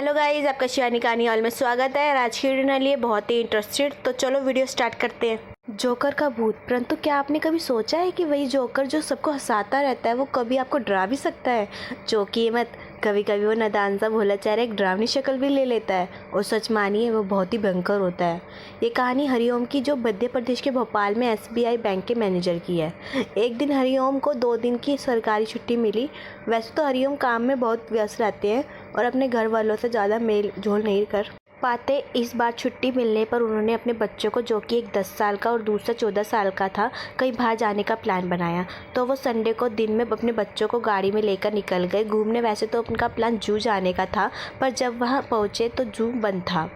Hello guys, आपका शिवानी कहानी hall में स्वागत है। आज की वीडियो लिए बहुत ही इंटरेस्टेड, तो चलो वीडियो स्टार्ट करते हैं। जोकर का भूत। परंतु क्या आपने कभी सोचा है कि वही जोकर जो सबको हंसाता रहता है वो कभी आपको डरा भी सकता है? जो कि मत कभी कभी वो नादान सा भोला चेहरा एक डरावनी शक्ल भी ले लेता है, और सच मानिए वो बहुत ही भयंकर होता है। ये कहानी हरिओम की, जो मध्य प्रदेश के भोपाल में SBI बैंक के मैनेजर की है। एक दिन हरिओम को 2 दिन की सरकारी छुट्टी मिली। वैसे तो हरिओम काम में बहुत व्यस्त रहते हैं और अपने घर वालों से ज़्यादा मेल जोल नहीं कर पाते। इस बार छुट्टी मिलने पर उन्होंने अपने बच्चों को, जो कि एक 10 साल का और दूसरा 14 साल का था, कहीं बाहर जाने का प्लान बनाया। तो वो संडे को दिन में अपने बच्चों को गाड़ी में लेकर निकल गए घूमने। वैसे तो उनका प्लान जू जाने का था, पर जब वहाँ पहुँचे तो जू बंद था।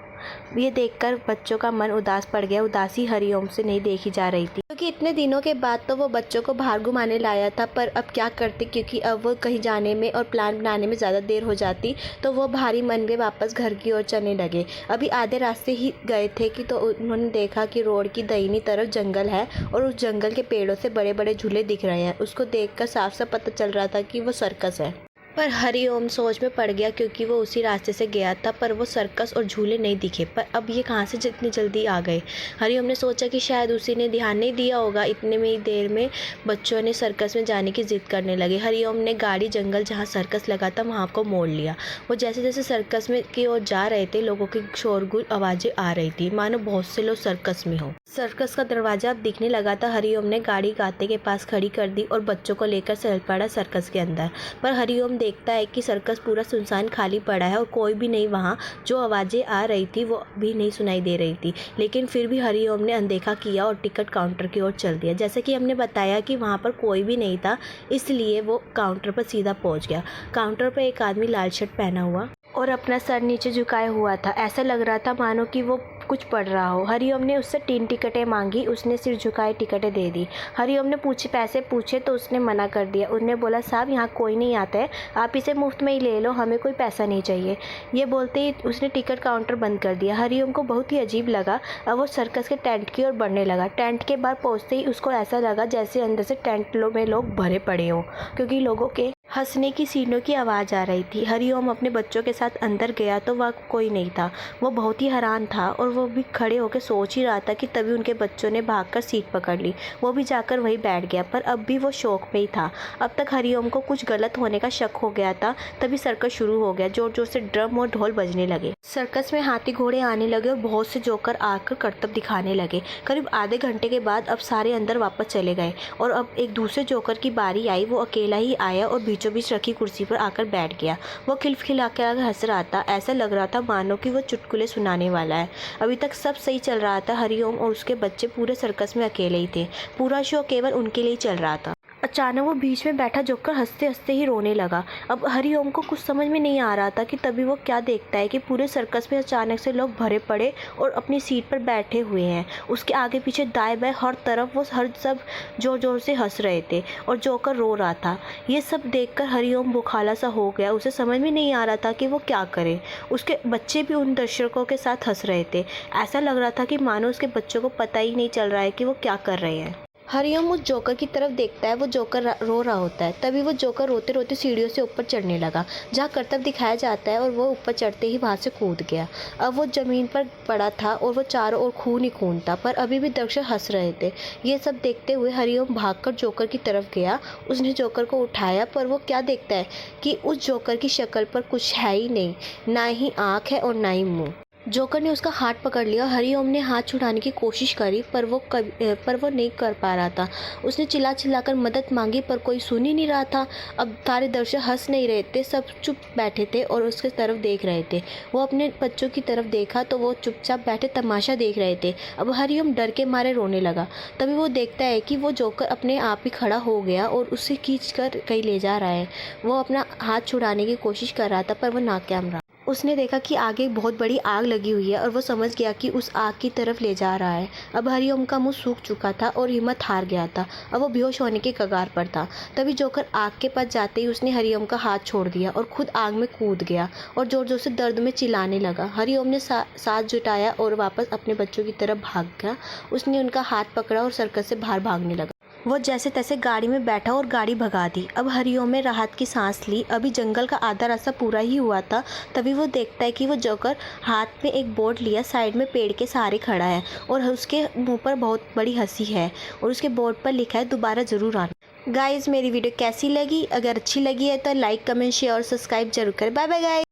ये देखकर बच्चों का मन उदास पड़ गया। उदासी हरिओम से नहीं देखी जा रही थी, क्योंकि इतने दिनों के बाद तो वो बच्चों को बाहर घुमाने लाया था। पर अब क्या करते, क्योंकि अब वो कहीं जाने में और प्लान बनाने में ज़्यादा देर हो जाती। तो वो भारी मन में वापस घर की ओर चलने लगे। अभी आधे रास्ते ही गए थे कि तो उन्होंने देखा कि रोड की दाहिनी तरफ जंगल है और उस जंगल के पेड़ों से बड़े बड़े झूले दिख रहे हैं। उसको देखकर साफ साफ पता चल रहा था कि वो सर्कस है। पर हरिओम सोच में पड़ गया, क्योंकि वो उसी रास्ते से गया था, पर वो सर्कस और झूले नहीं दिखे। पर अब ये कहाँ से जितनी जल्दी आ गए? हरिओम ने सोचा कि शायद उसी ने ध्यान नहीं दिया होगा। इतने में ही देर में बच्चों ने सर्कस में जाने की जिद करने लगे। हरिओम ने गाड़ी जंगल जहाँ सर्कस लगा था वहाँ को मोड़ लिया। वो जैसे जैसे सर्कस में की ओर जा रहे थे, लोगों की शोरगुल आवाज़ें आ रही थी, मानो बहुत से लोग सर्कस में हो। सर्कस का दरवाजा अब दिखने लगा था। हरिओम ने गाड़ी गाते के पास खड़ी कर दी और बच्चों को लेकर चल पड़ा सर्कस के अंदर। पर हरिओम देखता है कि सर्कस पूरा सुनसान खाली पड़ा है और कोई भी नहीं वहाँ। जो आवाज़ें आ रही थी वो भी नहीं सुनाई दे रही थी। लेकिन फिर भी हरिओम ने अनदेखा किया और टिकट काउंटर की ओर चल दिया। जैसे कि हमने बताया कि वहाँ पर कोई भी नहीं था, इसलिए वो काउंटर पर सीधा पहुँच गया। काउंटर पर एक आदमी लाल शर्ट पहना हुआ और अपना सर नीचे झुकाए हुआ था। ऐसा लग रहा था मानो कि वो कुछ पढ़ रहा हो। हरिओम ने उससे 3 टिकटें मांगी। उसने सिर झुकाए टिकटें दे दी। हरिओम ने पैसे पूछे तो उसने मना कर दिया। उसने बोला, साहब यहाँ कोई नहीं आता है, आप इसे मुफ्त में ही ले लो, हमें कोई पैसा नहीं चाहिए। ये बोलते ही उसने टिकट काउंटर बंद कर दिया। हरिओम को बहुत ही अजीब लगा। अब वो सर्कस के टेंट की ओर बढ़ने लगा। टेंट के बाहर पहुँचते ही उसको ऐसा लगा जैसे अंदर से टेंट में लोग भरे पड़े हों, क्योंकि लोगों के हंसने की सीनों की आवाज़ आ रही थी। हरिओम अपने बच्चों के साथ अंदर गया तो वह कोई नहीं था। वो बहुत ही हैरान था और वो भी खड़े होकर सोच ही रहा था कि तभी उनके बच्चों ने भागकर सीट पकड़ ली। वो भी जाकर वहीं बैठ गया, पर अब भी वो शौक में ही था। अब तक हरिओम को कुछ गलत होने का शक हो गया था। तभी सर्कस शुरू हो गया। जोर जोर से ड्रम और ढोल बजने लगे। सर्कस में हाथी घोड़े आने लगे और बहुत से जोकर आकर करतब दिखाने लगे। करीब आधे घंटे के बाद अब सारे अंदर वापस चले गए और अब एक दूसरे जोकर की बारी आई। वो अकेला ही आया और बीचों बीच रखी कुर्सी पर आकर बैठ गया। वो खिलखिला के हंस रहा था। ऐसा लग रहा था मानो कि वो चुटकुले सुनाने वाला है। अभी तक सब सही चल रहा था। हरिओम और उसके बच्चे पूरे सर्कस में अकेले ही थे। पूरा शो केवल उनके लिए चल रहा था। अचानक वो बीच में बैठा जोकर हंसते हंसते ही रोने लगा। अब हरिओम को कुछ समझ में नहीं आ रहा था कि तभी वो क्या देखता है कि पूरे सर्कस में अचानक से लोग भरे पड़े और अपनी सीट पर बैठे हुए हैं। उसके आगे पीछे दाएं बाएं हर तरफ वो सब जोर जोर से हंस रहे थे और जोकर रो रहा था। ये सब देखकर हरिओम बुखाला सा हो गया। उसे समझ में नहीं आ रहा था कि वो क्या करे। उसके बच्चे भी उन दर्शकों के साथ हंस रहे थे। ऐसा लग रहा था कि मानो उसके बच्चों को पता ही नहीं चल रहा है कि वो क्या कर रहे हैं। हरिओम उस जोकर की तरफ देखता है। वो जोकर रो रहा होता है। तभी वो जोकर रोते रोते सीढ़ियों से ऊपर चढ़ने लगा, जहाँ करतब दिखाया जाता है, और वो ऊपर चढ़ते ही वहाँ से कूद गया। अब वो ज़मीन पर पड़ा था और वो चारों ओर खून ही खून था, पर अभी भी दर्शक हंस रहे थे। ये सब देखते हुए हरिओम भागकर जोकर की तरफ गया। उसने जोकर को उठाया, पर वो क्या देखता है कि उस जोकर की शक्ल पर कुछ है ही नहीं, ना ही आँख है और ना ही मुँह। जोकर ने उसका हाथ पकड़ लिया। हरिओम ने हाथ छुड़ाने की कोशिश करी, पर वो नहीं कर पा रहा था। उसने चिल्ला चिल्लाकर मदद मांगी, पर कोई सुन ही नहीं रहा था। अब सारे दर्शक हंस नहीं रहे थे, सब चुप बैठे थे और उसके तरफ देख रहे थे। वो अपने बच्चों की तरफ देखा तो वो चुपचाप बैठे तमाशा देख रहे थे। अब हरिओम डर के मारे रोने लगा। तभी वो देखता है कि वो जोकर अपने आप ही खड़ा हो गया और उसे खींच कर कहीं ले जा रहा है। वो अपना हाथ छुड़ाने की कोशिश कर रहा था, पर वो नाकाम रहा। उसने देखा कि आगे एक बहुत बड़ी आग लगी हुई है और वो समझ गया कि उस आग की तरफ ले जा रहा है। अब हरिओम का मुंह सूख चुका था और हिम्मत हार गया था। अब वो बेहोश होने के कगार पर था। तभी जोकर आग के पास जाते ही उसने हरिओम का हाथ छोड़ दिया और खुद आग में कूद गया और जोर जोर से दर्द में चिल्लाने लगा। हरिओम ने साथ जुटाया और वापस अपने बच्चों की तरफ भाग गया। उसने उनका हाथ पकड़ा और सर्कस से बाहर भागने लगा। वो जैसे तैसे गाड़ी में बैठा और गाड़ी भगा दी। अब हरिओम ने राहत की सांस ली। अभी जंगल का आधा रास्ता पूरा ही हुआ था। तभी वो देखता है कि वो जोकर हाथ में एक बोर्ड लिया साइड में पेड़ के सहारे खड़ा है और उसके मुंह पर बहुत बड़ी हंसी है और उसके बोर्ड पर लिखा है दोबारा ज़रूर आना। गाइज़ मेरी वीडियो कैसी लगी? अगर अच्छी लगी है तो लाइक कमेंट शेयर और सब्सक्राइब जरूर करें। Bye bye guys.